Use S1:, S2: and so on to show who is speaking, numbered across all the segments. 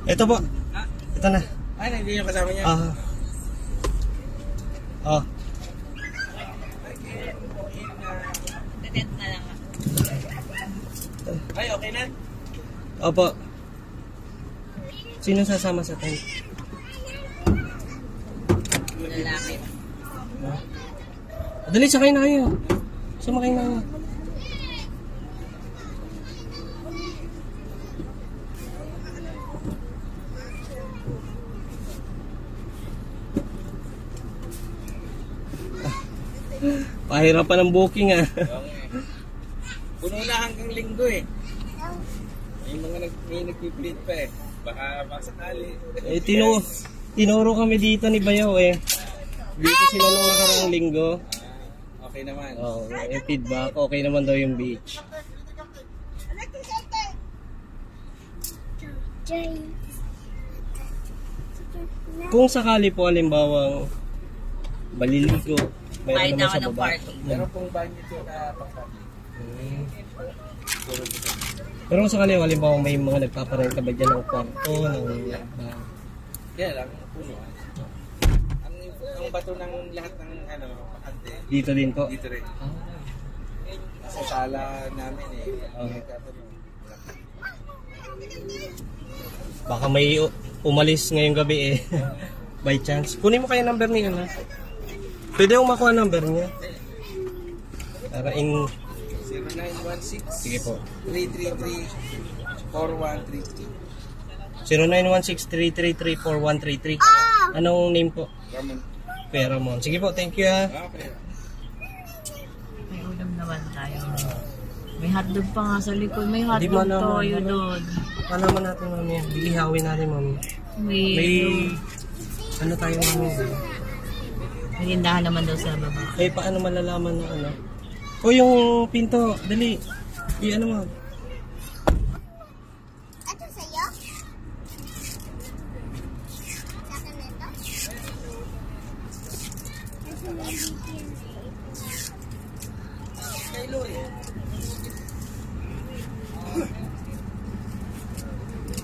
S1: Ito po. Ito na.
S2: Ay, hindi yung kasama niya.
S3: Tent na lang.
S2: Ay, okay na?
S1: Opo. Sino sasama sa tent?
S3: Lalaki.
S1: Dali, sakay na kayo. Sumakay na kayo. Pahirapan ng booking
S2: Puno na hanggang linggo eh. May nagpiplit pa eh. Baka sakali.
S1: Tinuro kami dito ni Bayaw eh. Dito sila nung nakaraang linggo.
S2: Okay naman.
S1: Feedback. Okay naman daw yung beach. Kung sakali po halimbawa baliligo,
S3: Bayad
S1: mayroon
S3: na
S1: naman
S3: ako
S1: sa
S3: ng
S1: baba.
S3: parking.
S2: Meron pong banyo dito na pang-public.
S1: Pero kung sakali halimbawa may mga nagpaparenta ba dyan ng kwarto,
S2: Kaya lang, puno. Ang bato ng lahat ng bakante.
S1: dito din po.
S2: Dito rin. Sa sala namin eh.
S1: Baka may umalis ngayong gabi eh. By chance. Kunin mo kaya number niya na. Pwede akong makuha number niya. Para in...
S2: 0916.
S1: Sige po.
S2: 333-4133.
S1: 0916-333-4133. Anong name po?
S2: Ramon.
S1: Kuya Ramon. Sige po, thank you ha.
S2: Okay.
S3: May ulam naman tayo. May hotdog pa nga sa likod. May
S1: Di
S3: hotdog
S1: malaman,
S3: toyo doon.
S1: Malaman natin mamaya. Ihawin natin mamaya. May... Ano tayo mamaya?
S3: May tindahan naman daw sa baba.
S1: Eh, paano malalaman na ano? O yung pinto, dali. Ano mo?
S4: Ito sa'yo? Sa akin ito?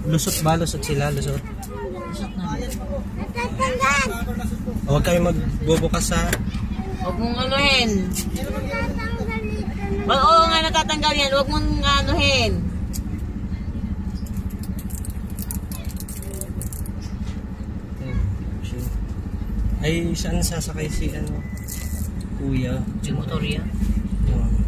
S1: Lusot ba? Lusot sila? Lusot?
S4: Natatanggal!
S1: Huwag kayo magbubukas sa...
S3: Huwag mong anuhin.
S4: Natatanggal ito.
S3: Oo nga, natatanggal yan. Huwag mong anuhin.
S1: Ay, saan sasakay si ano? Kuya.
S3: Yung motor yan.
S1: Yun.